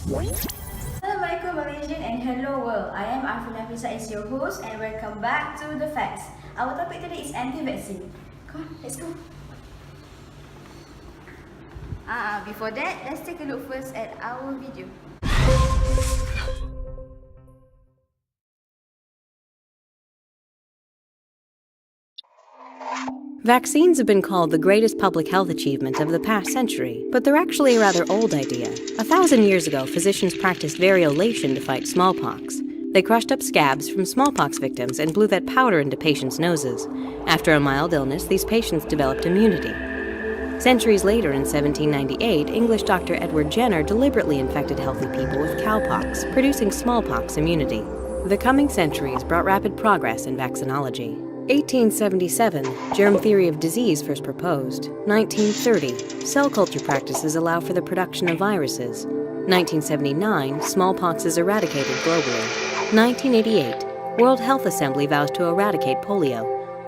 Assalamualaikum Malaysian and hello world. I am AFRINA as your host and welcome back to The Facts. Our topic today is anti-vaccine. Come on, let's go. Before that, let's take a look first at our video. Vaccines have been called the greatest public health achievement of the past century, but they're actually a rather old idea. 1,000 years ago, physicians practiced variolation to fight smallpox. They crushed up scabs from smallpox victims and blew that powder into patients' noses. After a mild illness, these patients developed immunity. Centuries later, in 1798, English Dr. Edward Jenner deliberately infected healthy people with cowpox, producing smallpox immunity. The coming centuries brought rapid progress in vaccinology. 1877, germ theory of disease first proposed. 1930, cell culture practices allow for the production of viruses. 1979, smallpox is eradicated globally. 1988, World Health Assembly vows to eradicate polio.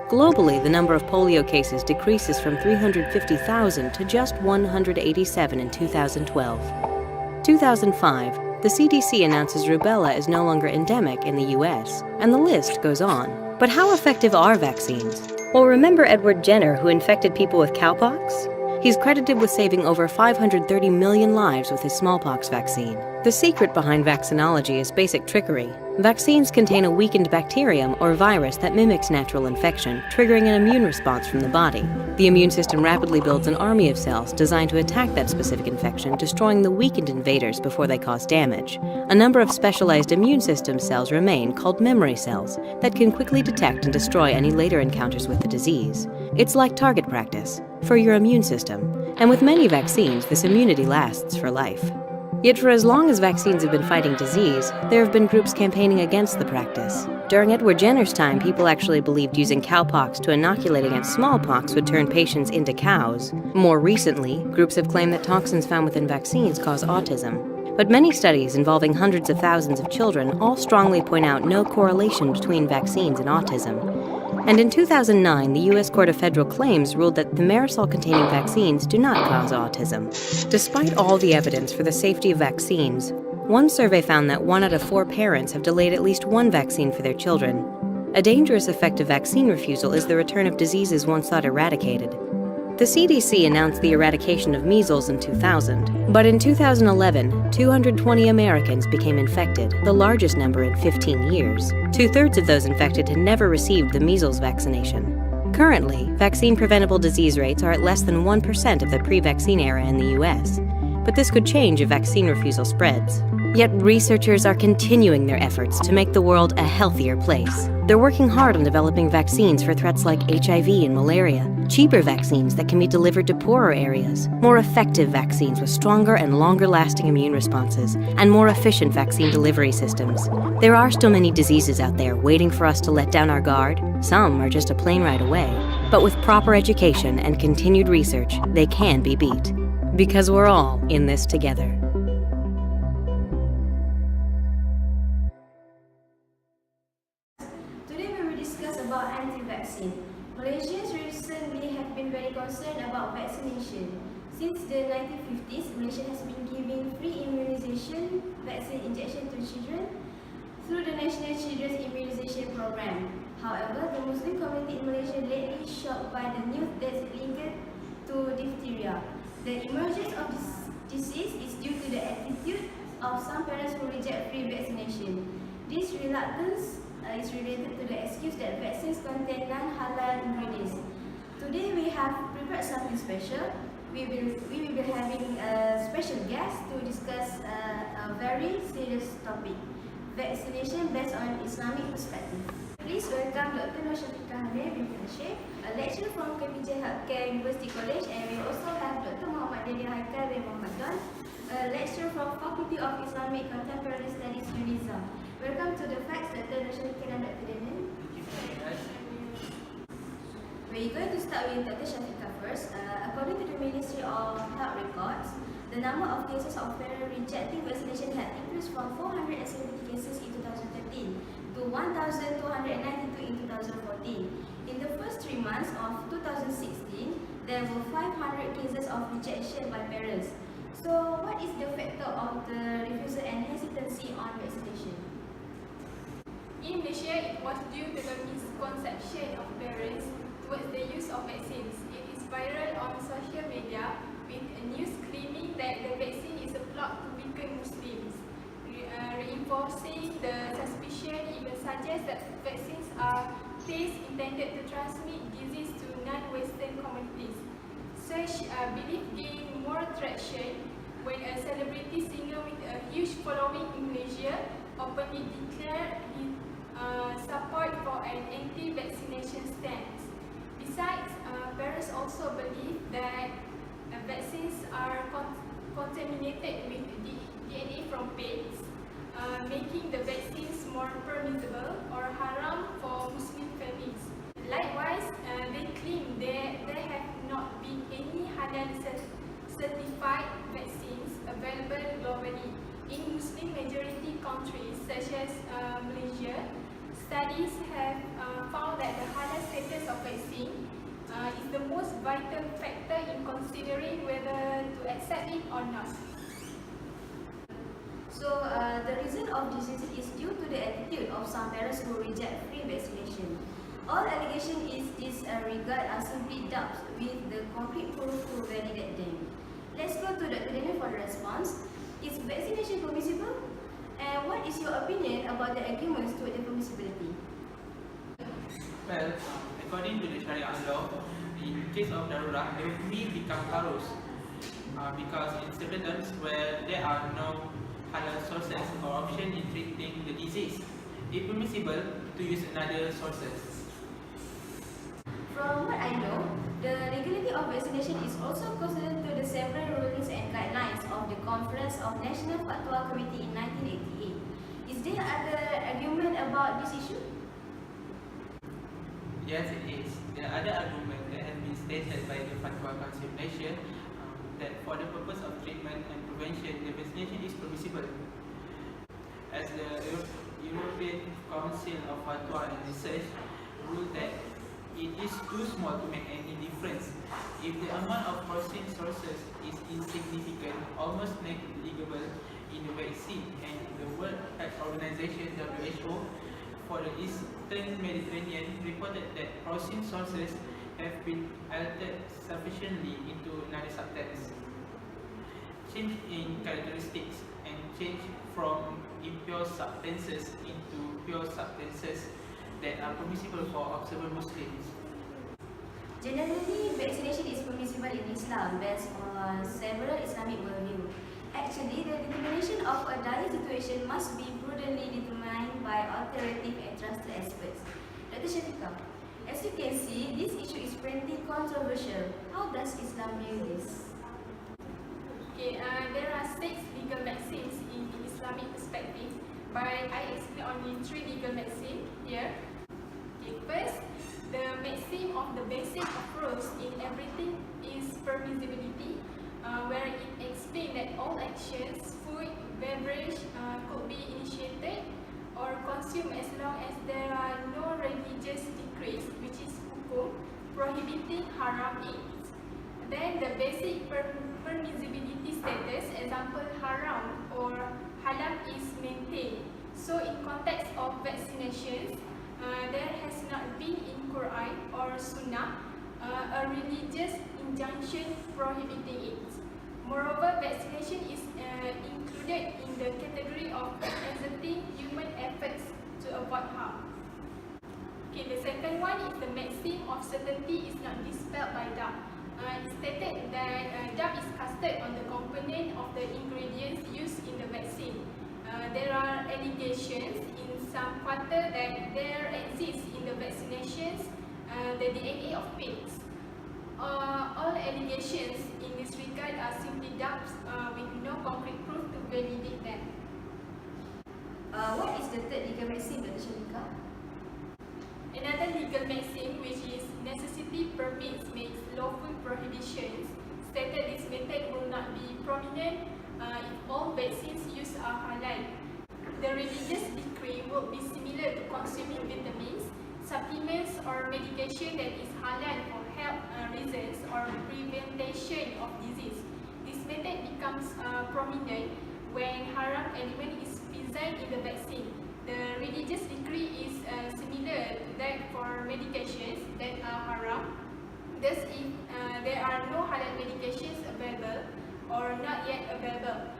Globally, the number of polio cases decreases from 350,000 to just 187 in 2012. 2005, the CDC announces rubella is no longer endemic in the US, and the list goes on. But how effective are vaccines? Well, remember Edward Jenner, who infected people with cowpox? He's credited with saving over 530 million lives with his smallpox vaccine. The secret behind vaccinology is basic trickery. Vaccines contain a weakened bacterium or virus that mimics natural infection, triggering an immune response from the body. The immune system rapidly builds an army of cells designed to attack that specific infection, destroying the weakened invaders before they cause damage. A number of specialized immune system cells remain, called memory cells, that can quickly detect and destroy any later encounters with the disease. It's like target practice for your immune system. And with many vaccines, this immunity lasts for life. Yet for as long as vaccines have been fighting disease, there have been groups campaigning against the practice. During Edward Jenner's time, people actually believed using cowpox to inoculate against smallpox would turn patients into cows. More recently, groups have claimed that toxins found within vaccines cause autism. But many studies involving hundreds of thousands of children all strongly point out no correlation between vaccines and autism. And in 2009, the U.S. Court of Federal Claims ruled that thimerosal-containing vaccines do not cause autism. Despite all the evidence for the safety of vaccines, one survey found that 1 out of 4 parents have delayed at least one vaccine for their children. A dangerous effect of vaccine refusal is the return of diseases once thought eradicated. The CDC announced the eradication of measles in 2000, but in 2011, 220 Americans became infected, the largest number in 15 years. 2/3 of those infected had never received the measles vaccination. Currently, vaccine-preventable disease rates are at less than 1% of the pre-vaccine era in the US, but this could change if vaccine refusal spreads. Yet researchers are continuing their efforts to make the world a healthier place. They're working hard on developing vaccines for threats like HIV and malaria, cheaper vaccines that can be delivered to poorer areas, more effective vaccines with stronger and longer-lasting immune responses, and more efficient vaccine delivery systems. There are still many diseases out there waiting for us to let down our guard. Some are just a plane ride away. But with proper education and continued research, they can be beat. Because we're all in this together. About anti-vaccine. Malaysians recently have been very concerned about vaccination. Since the 1950s, Malaysia has been giving free immunization vaccine injection to children through the National Children's Immunization Program. However, the Muslim community in Malaysia lately shocked by the news that's linked to diphtheria. The emergence of this disease is due to the attitude of some parents who reject free vaccination. This reluctance is related to the excuse that vaccines contain non-halal ingredients. Today we have prepared something special. We will be having a special guest to discuss a very serious topic, vaccination based on Islamic perspective. Please welcome Dr. SYAFIEKA BINTI HASHIM, a lecturer from HAIQAL University College, and we also have Dr. HAIQAL a lecturer from Faculty of Islamic Contemporary Studies, UNIZA. Welcome to The Facts, Dr. SYAFIEKA and Dr. Daniel. We're going to start with Dr. SYAFIEKA first. According to the Ministry of Health records, the number of cases of parents rejecting vaccination had increased from 470 cases in 2013 to 1,292 in 2014. In the first 3 months of 2016, there were 500 cases of rejection by parents. So, what is the factor of the refusal and hesitancy on vaccination? In Malaysia, it was due to the misconception of parents towards the use of vaccines. It is viral on social media with news claiming that the vaccine is a plot to weaken Muslims, reinforcing the suspicion, even suggests that vaccines are tests intended to transmit disease to non-Western communities. Such belief gained more traction when a celebrity singer with a huge following in Malaysia openly declared his support for an anti-vaccination stance. Besides, parents also believe that vaccines are contaminated with DNA from pigs, making the vaccines more permissible or haram for Muslim families. Likewise, they claim there have not been any halal certified vaccines available globally. In Muslim majority countries such as Malaysia, studies have found that the halal status of vaccine is the most vital factor in considering whether to accept it or not. So, the reason of this is due to the attitude of some parents who reject free vaccination. All allegations in this regard are simply doubts with the concrete proof to validate them. Let's go to Dr. Daniel for the response. Is vaccination permissible? And what is your opinion about the arguments to the permissibility? Well, according to the Sharia law, in case of darurat, they may become harus because in certain times where there are no halal sources or option in treating the disease, it is permissible to use another sources. From what I know, the legality of vaccination is also considered to the several rulings and guidelines of the Conference of National Fatwa Committee in 1988. Is there other argument about this issue? Yes, it is. There are other arguments that have been stated by the Fatwa Council of Malaysia that for the purpose of treatment and prevention, the vaccination is permissible. As the European Council of Fatwa and Research ruled that it is too small to make any difference. If the amount of protein sources is insignificant, almost negligible in the vaccine, and the World Health Organization (WHO) for the Eastern Mediterranean reported that protein sources have been altered sufficiently into another substance, change in characteristics, and change from impure substances into pure substances that are permissible for observant Muslims. Generally, vaccination is permissible in Islam based on several Islamic worldview. Actually, the determination of a dire situation must be prudently determined by authoritative and trusted experts. Dr. Syafiekah, as you can see, this issue is pretty controversial. How does Islam view this? Okay, there are 6 legal vaccines in Islamic perspective, but I explain only 3 legal vaccines here. Okay, first, the maxim of the basic approach in everything is permissibility, where it explains that all actions, food, beverage, could be initiated or consumed as long as there are no religious decrees, which is hukum, prohibiting haram acts. Then the basic permissibility status, example haram or halal, is maintained. So in context of vaccinations, there has not been in Quran or Sunnah a religious injunction prohibiting it. Moreover, vaccination is included in the category of exerting human efforts to avoid harm. Okay, the second one is the maxim of certainty is not dispelled by doubt. It stated that doubt is casted on the component of the ingredients used in the vaccine. There are allegations in some quarter that there exists in the vaccinations the DNA of pigs. All allegations in this regard are simply doubts with no concrete proof to validate them. What is the third legal maxim, Dr. Syafiekah? Another legal maxim, which is necessity permits makes lawful prohibitions, stated this method will not be prominent if all vaccines used are halal. The religious decree will be similar to consuming vitamins, supplements or medication that is halal for health reasons or prevention of disease. This method becomes prominent when haram element is present in the vaccine. The religious decree is similar to that for medications that are haram. Thus, if there are no halal medications available or not yet available,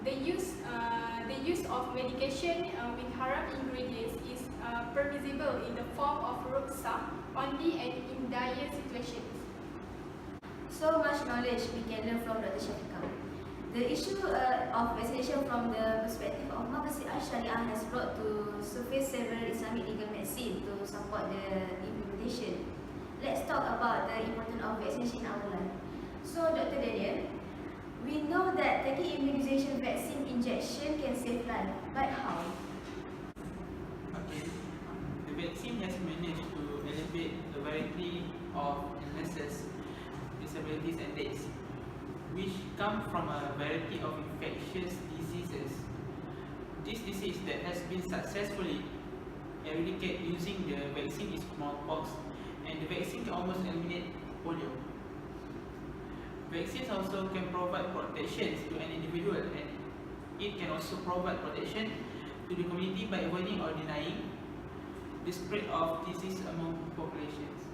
the use of medication with haram ingredients is permissible in the form of rukhsah only and in dire situations. So much knowledge we can learn from Dr. SYAFIEKA. The issue of vaccination from the perspective of Mahkamah Syariah has brought to surface several Islamic legal medicine to support the implementation. Let's talk about the importance of vaccination in our life. So, Dr. Daniel, we know that taking immunization vaccine injection can save life, but how? Okay. The vaccine has managed to elevate the variety of illnesses, disabilities and deaths, which come from a variety of infectious diseases. This disease that has been successfully eradicated using the vaccine is smallpox, and the vaccine can almost eliminate polio. Vaccines also can provide protection to an individual, and it can also provide protection to the community by avoiding or denying the spread of disease among populations.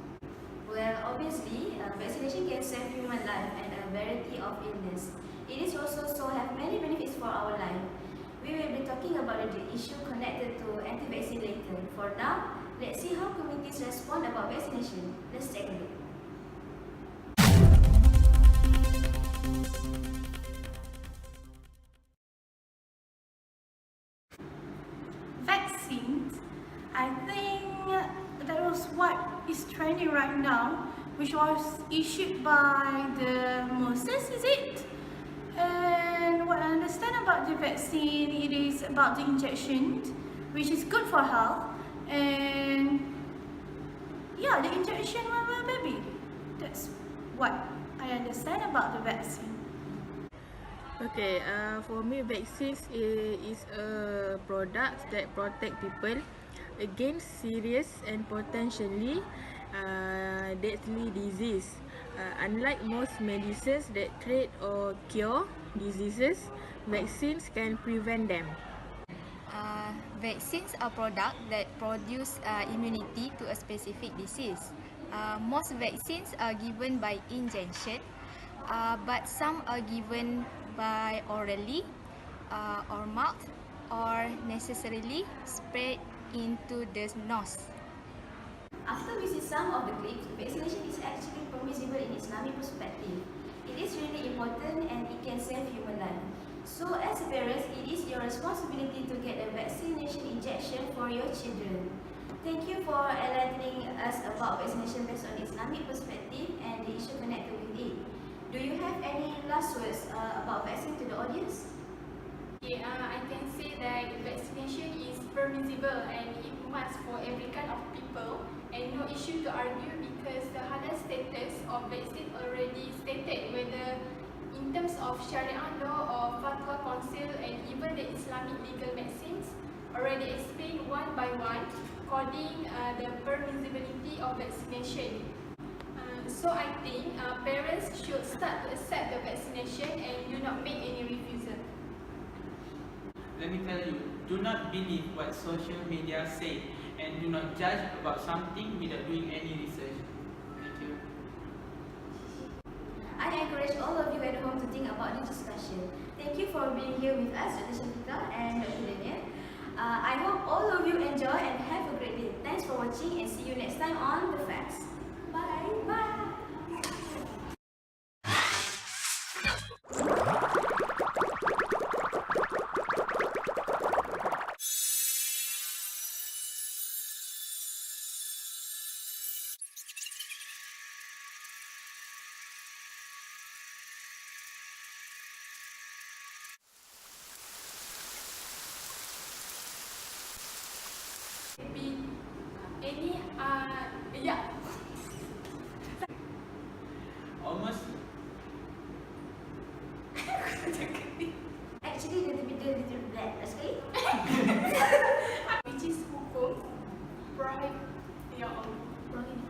Well, obviously, vaccination can save human life and a variety of illness. It is also have many benefits for our life. We will be talking about the issue connected to anti-vaccine later. For now, let's see how communities respond about vaccination. Let's take a look. Vaccines, I think that was what is trending right now, which was issued by the MOHD, is it? And what I understand about the vaccine, it is about the injection, which is good for health, and yeah, the injection will baby. That's what I understand about the vaccine. Okay, for me, vaccines is a product that protect people against serious and potentially deadly disease. Unlike most medicines that treat or cure diseases, vaccines can prevent them. Vaccines are products that produce immunity to a specific disease. Most vaccines are given by injection, but some are given by orally or mouth, or necessarily spread into the nose. After we see some of the clips, vaccination is actually permissible in Islamic perspective. It is really important and it can save human life. So as parents, it is your responsibility to get a vaccination injection for your children. Thank you for enlightening us about vaccination based on Islamic perspective and the issue connected with it. Do you have any last words about vaccine to the audience? Okay, I can say that vaccination is permissible and it must for every kind of people, and no issue to argue because the halal status of vaccine already stated, whether in terms of Sharia law or Fatwa Council and even the Islamic legal medicines already explained one by one, according the permissibility of vaccination. So I think parents should start to accept the vaccination and do not make any refusal. Let me tell you, do not believe what social media say and do not judge about something without doing any research. Thank you. I encourage all of you at home to think about this discussion. Thank you for being here with us, Dr. SYAFIEKA and Dr. Daniel. I hope all of you enjoy and have a great day. Thanks for watching and see you next time on The Facts. Bye. Bye. Any yeah. Almost. Actually, little black. Sekali. Which is hukum prohibit. Ya Allah. Prohibit.